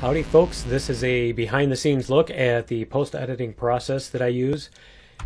Howdy folks, this is a behind the scenes look at the post-editing process that I use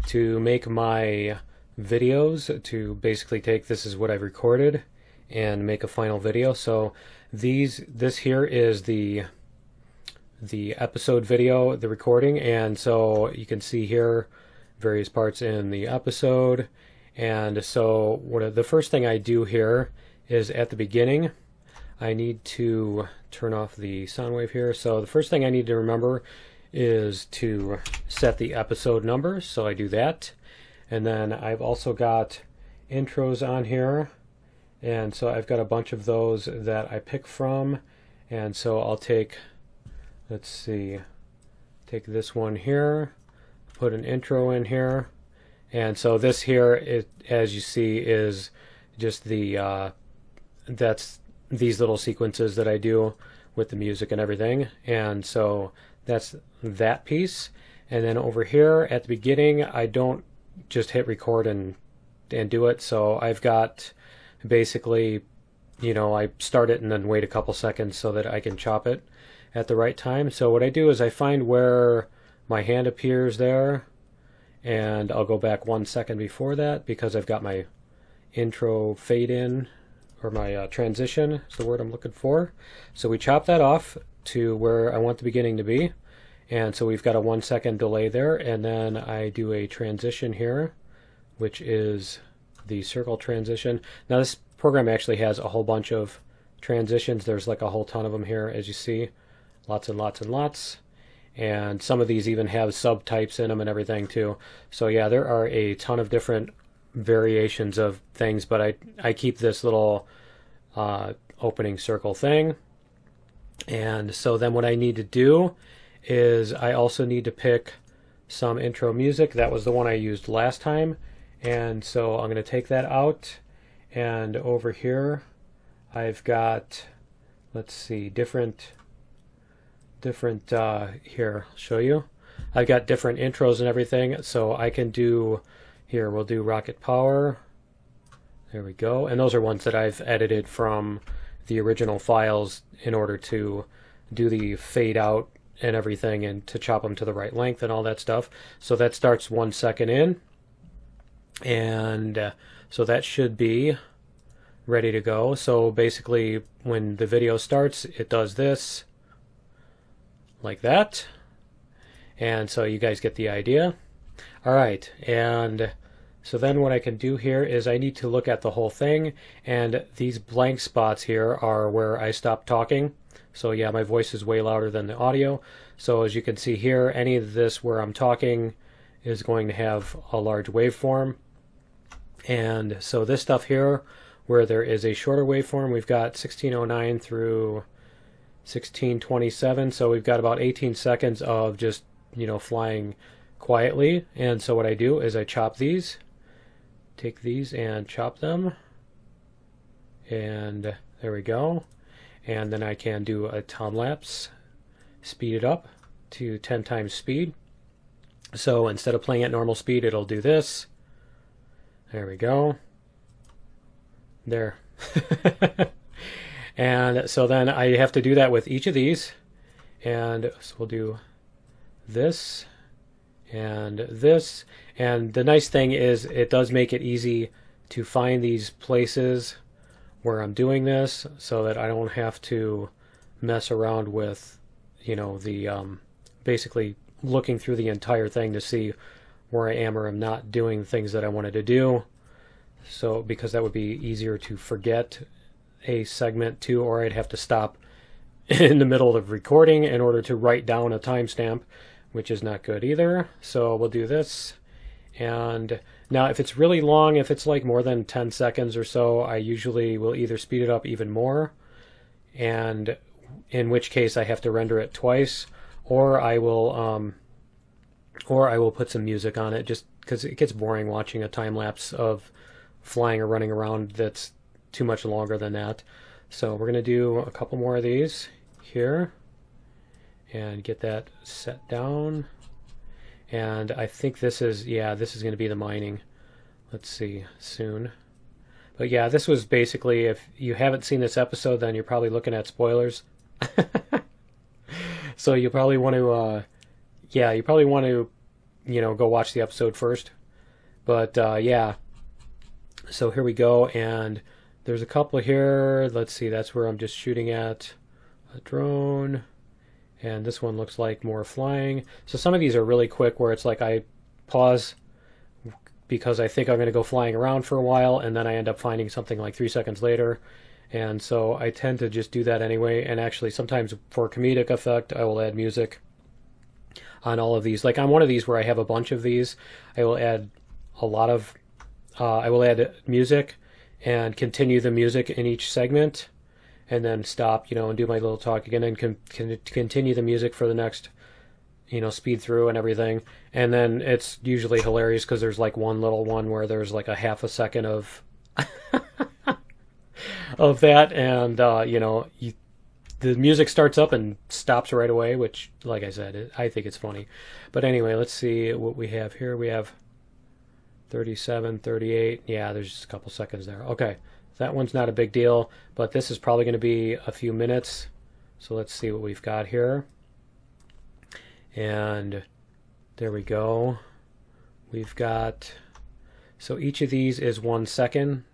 to make my videos, to basically take this is what I've recorded and make a final video. So this here is the episode video, the recording, and so you can see here various parts in the episode. And so the first thing I do here is at the beginning I need to turn off the sound wave here. So the first thing I need to remember is to set the episode number. So I do that. And then I've also got intros on here. And so I've got a bunch of those that I pick from. And so I'll take, let's see, take this one here, put an intro in here. And so this here, as you see, is just the, that's these little sequences that I do with the music and everything. And so that's that piece. And then over here at the beginning, I don't just hit record and do it. So I've got basically, I start it and then wait a couple seconds so that I can chop it at the right time. So what I do is I find where my hand appears there, and I'll go back 1 second before that because I've got my intro fade in, or my transition is the word I'm looking for. So we chop that off to where I want the beginning to be. And so we've got a 1 second delay there. And then I do a transition here, which is the circle transition. Now this program actually has a whole bunch of transitions. There's like a whole ton of them here, as you see. Lots and lots and lots. And some of these even have subtypes in them and everything too. So yeah, there are a ton of different variations of things, but I keep this little opening circle thing. And so then what I need to do is I also need to pick some intro music. That was the one I used last time, and so I'm going to take that out. And over here I've got, let's see, different here, I'll show you. I've got different intros and everything, so I can do here, we'll do Rocket Power. There we go. And those are ones that I've edited from the original files in order to do the fade out and everything and to chop them to the right length and all that stuff. So that starts 1 second in. And so that should be ready to go. So basically when the video starts, it does this like that. And so you guys get the idea. All right, and so then what I can do here is I need to look at the whole thing, and these blank spots here are where I stop talking. So yeah, my voice is way louder than the audio. So as you can see here, any of this where I'm talking is going to have a large waveform. And so this stuff here, where there is a shorter waveform, we've got 1609 through 1627. So we've got about 18 seconds of just, flying quietly. And so what I do is I chop these, take these and chop them, and there we go. And then I can do a time lapse, speed it up to 10 times speed. So instead of playing at normal speed, it'll do this. There we go. There. And so then I have to do that with each of these. And so we'll do this and this. And the nice thing is it does make it easy to find these places where I'm doing this, so that I don't have to mess around with, the basically looking through the entire thing to see where I am or am not doing things that I wanted to do. So because that would be easier to forget a segment too, or I'd have to stop in the middle of recording in order to write down a timestamp, which is not good either. So we'll do this. And now if it's really long, if it's like more than 10 seconds or so, I usually will either speed it up even more, and in which case I have to render it twice, or I will put some music on it, just because it gets boring watching a time lapse of flying or running around that's too much longer than that. So we're going to do a couple more of these here and get that set down. And I think this is going to be the mining. Let's see soon. But yeah, this was basically, if you haven't seen this episode, then you're probably looking at spoilers. So you probably want to, yeah, you probably want to, go watch the episode first. But yeah, so here we go, and there's a couple here. Let's see, that's where I'm just shooting at a drone, and this one looks like more flying. So some of these are really quick, where it's like I pause because I think I'm going to go flying around for a while, and then I end up finding something like 3 seconds later. And so I tend to just do that anyway. And actually, sometimes for comedic effect, I will add music on all of these. Like on one of these where I have a bunch of these, I will add a lot of, I will add music and continue the music in each segment, and then stop, and do my little talk again, and continue the music for the next, speed through and everything. And then it's usually hilarious because there's like one little one where there's like a half a second of of that, and the music starts up and stops right away, which, like I said, I think it's funny. But anyway, let's see what we have here. We have 37, 38. Yeah, there's just a couple seconds there. Okay, that one's not a big deal, but this is probably going to be a few minutes. So let's see what we've got here. And there we go. We've got, so each of these is 1 second.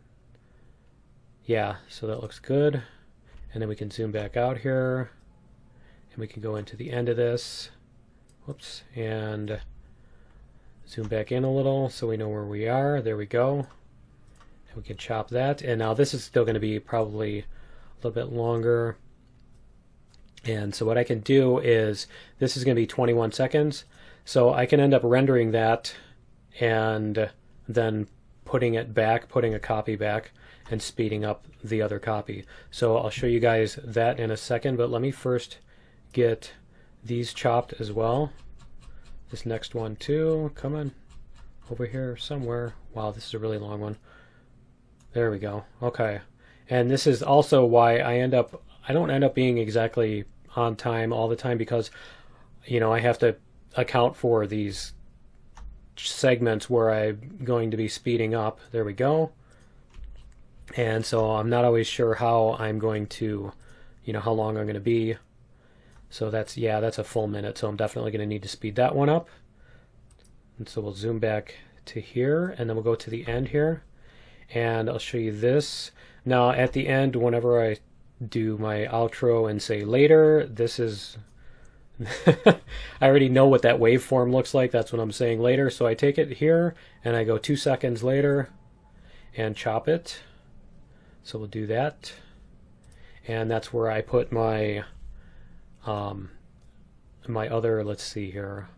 Yeah, so that looks good. And then we can zoom back out here, and we can go into the end of this. Whoops, and zoom back in a little so we know where we are. There we go. And we can chop that. And now this is still going to be probably a little bit longer. And so what I can do is, this is going to be 21 seconds. So I can end up rendering that and then putting it back, putting a copy back, and speeding up the other copy. So I'll show you guys that in a second, but let me first get these chopped as well. This next one too, come on, over here somewhere. Wow, this is a really long one. There we go, okay. And this is also why I don't end up being exactly on time all the time, because, I have to account for these segments where I'm going to be speeding up. There we go. And so I'm not always sure how I'm going to, how long I'm going to be. So that's a full minute. So I'm definitely going to need to speed that one up. And so we'll zoom back to here, and then we'll go to the end here. And I'll show you this. Now at the end, whenever I do my outro and say later, this is, I already know what that waveform looks like. That's what I'm saying later. So I take it here, and I go 2 seconds later and chop it. So we'll do that, and that's where I put my my other, let's see here,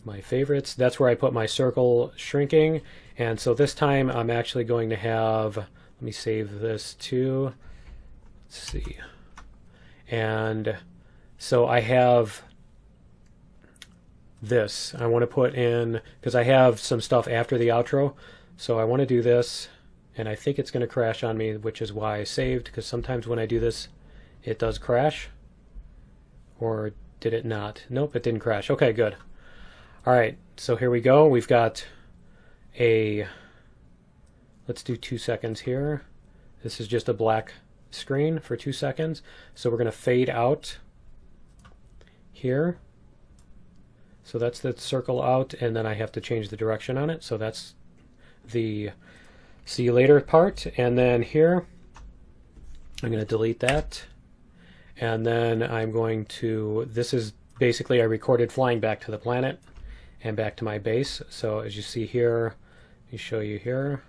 my favorites. That's where I put my circle shrinking. And so this time I'm actually going to have, let me save this too. Let's see. And so I have this. I want to put in, because I have some stuff after the outro. So I want to do this. And I think it's going to crash on me, which is why I saved, because sometimes when I do this, it does crash. Or did it not? Nope, it didn't crash. Okay, good. All right, so here we go. We've got a, let's do 2 seconds here. This is just a black screen for 2 seconds. So we're going to fade out here. So that's the circle out, and then I have to change the direction on it. So that's the see you later part. And then here I'm going to delete that, and then I'm going to, this is basically I recorded flying back to the planet and back to my base. So as you see here, let me show you here,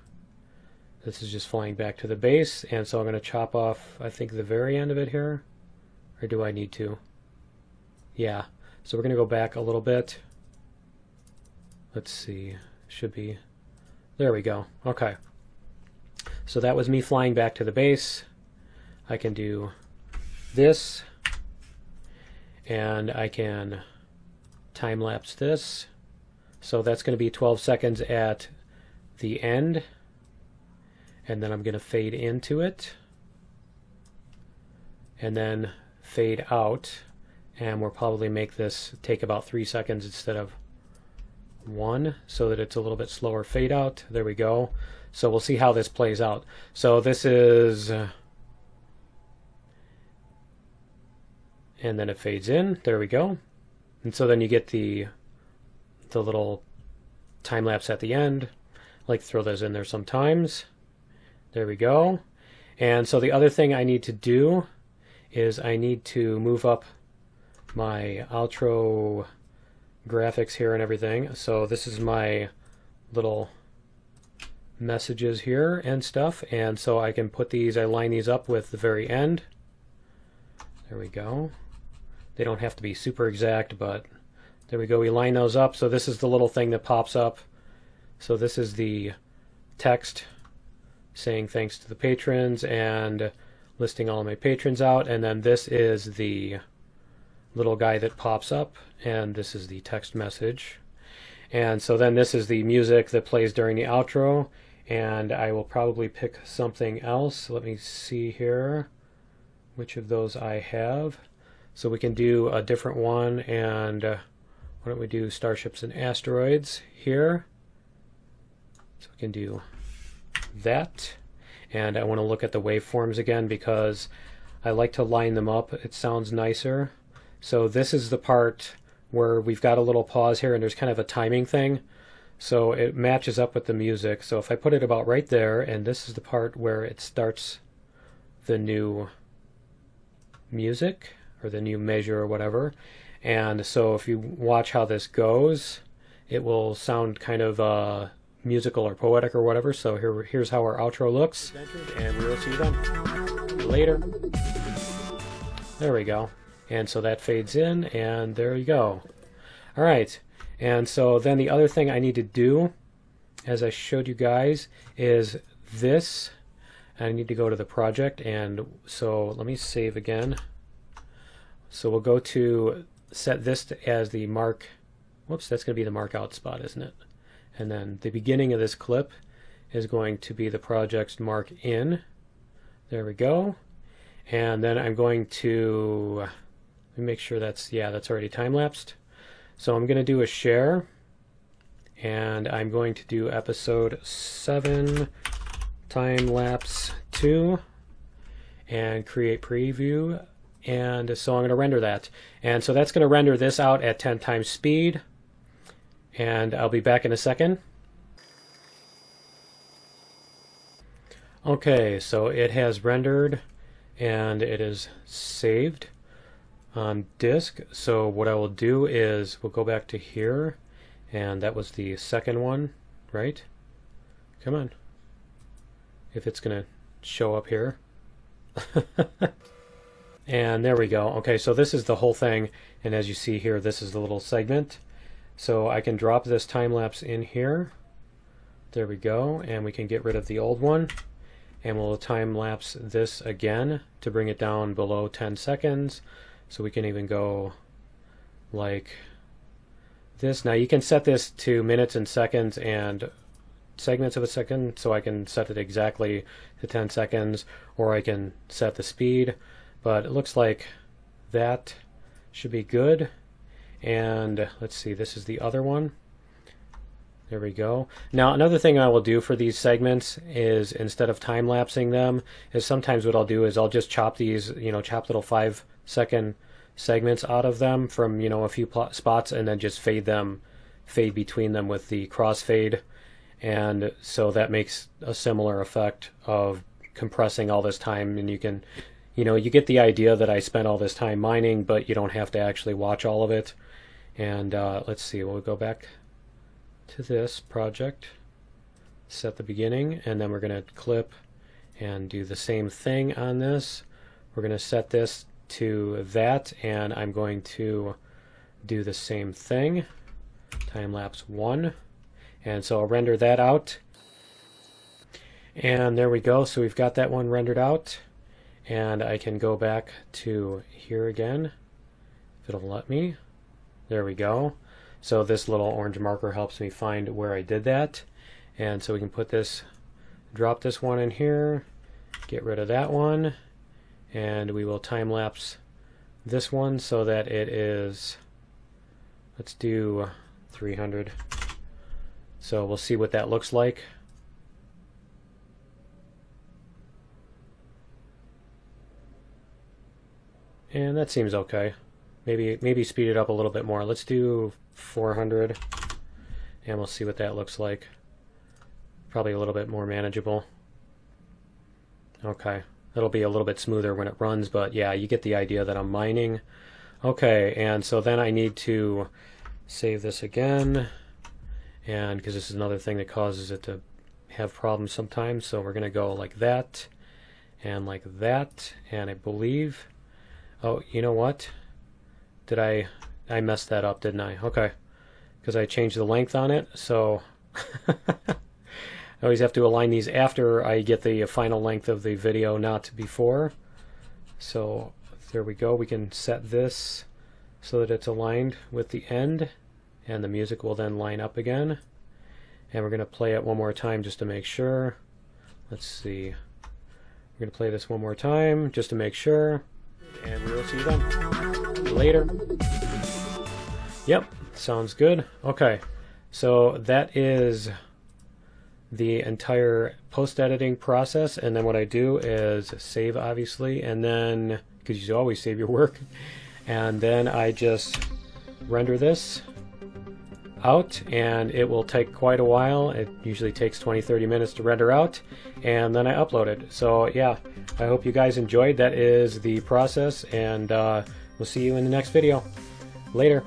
this is just flying back to the base. And so I'm going to chop off, I think, the very end of it here, or do I need to? Yeah, so we're going to go back a little bit. Let's see, should be, there we go. Okay. So that was me flying back to the base. I can do this, and I can time-lapse this. So that's going to be 12 seconds at the end, and then I'm going to fade into it, and then fade out, and we'll probably make this take about 3 seconds instead of 1, so that it's a little bit slower fade out. There we go. So we'll see how this plays out. So this is, and then it fades in. There we go. And so then you get the little time lapse at the end. I like to throw those in there sometimes. There we go. And so the other thing I need to do is I need to move up my outro graphics here and everything. So this is my little messages here and stuff, and so I can put these, I line these up with the very end. There we go. They don't have to be super exact, but there we go. We line those up. So this is the little thing that pops up. So this is the text saying thanks to the patrons and listing all of my patrons out, and then this is the little guy that pops up, and this is the text message. And so then this is the music that plays during the outro, and I will probably pick something else. Let me see here which of those I have. So we can do a different one, and why don't we do Starships and Asteroids here. So we can do that. And I want to look at the waveforms again because I like to line them up. It sounds nicer. So this is the part where we've got a little pause here and there's kind of a timing thing. So it matches up with the music. So if I put it about right there, and this is the part where it starts the new music or the new measure or whatever. And so if you watch how this goes, it will sound kind of musical or poetic or whatever. So here's how our outro looks, and we will see you then. Later. There we go. And so that fades in, and there you go. All right. And so then the other thing I need to do, as I showed you guys, is this. I need to go to the project, and so let me save again. So we'll go to set this as the mark. Whoops, that's going to be the mark out spot, isn't it? And then the beginning of this clip is going to be the project's mark in. There we go. And then I'm going to let me make sure that's, yeah, that's already time-lapsed. So I'm going to do a share, and I'm going to do episode 7 time-lapse 2 and create preview. And so I'm going to render that. And so that's going to render this out at 10 times speed. And I'll be back in a second. Okay, so it has rendered and it is saved on disk. So what I will do is we'll go back to here, and that was the second one, right? Come on. If it's going to show up here. And there we go. Okay, so this is the whole thing, and as you see here, this is the little segment. So I can drop this time-lapse in here. There we go, and we can get rid of the old one, and we'll time-lapse this again to bring it down below 10 seconds. So we can even go like this. Now you can set this to minutes and seconds and segments of a second, so I can set it exactly to 10 seconds, or I can set the speed. But it looks like that should be good. And let's see, this is the other one. There we go. Now another thing I will do for these segments is, instead of time-lapsing them, is sometimes what I'll do is I'll just chop these, chop little 5-second segments out of them from, a few spots, and then just fade between them with the crossfade. And so that makes a similar effect of compressing all this time, and you can, you get the idea that I spent all this time mining, but you don't have to actually watch all of it. And let's see, we'll go back to this project, set the beginning, and then we're going to clip and do the same thing on this. We're going to set this to that, and I'm going to do the same thing, time-lapse 1. And so I'll render that out. And there we go, so we've got that one rendered out. And I can go back to here again, if it'll let me. There we go. So this little orange marker helps me find where I did that. And so we can put this, drop this one in here, get rid of that one, and we will time-lapse this one so that it is, let's do 300. So we'll see what that looks like. And that seems okay. Maybe speed it up a little bit more. Let's do 400, and we'll see what that looks like. Probably a little bit more manageable. Okay, it'll be a little bit smoother when it runs, but yeah, you get the idea that I'm mining. Okay, and so then I need to save this again, and because this is another thing that causes it to have problems sometimes, so we're going to go like that, and like that, and I believe, oh, you know what? Did I messed that up, didn't I? Okay, because I changed the length on it, so I always have to align these after I get the final length of the video, not before. So there we go. We can set this so that it's aligned with the end, and the music will then line up again. And we're going to play it one more time just to make sure. Let's see. We're going to play this one more time just to make sure, and we will see you then. Later. Yep, sounds good. Okay, so that is the entire post-editing process, and then what I do is save, obviously, and then, because you always save your work, and then I just render this out, and it will take quite a while. It usually takes 20-30 minutes to render out, and then I upload it. So yeah, I hope you guys enjoyed. That is the process, and we'll see you in the next video. Later.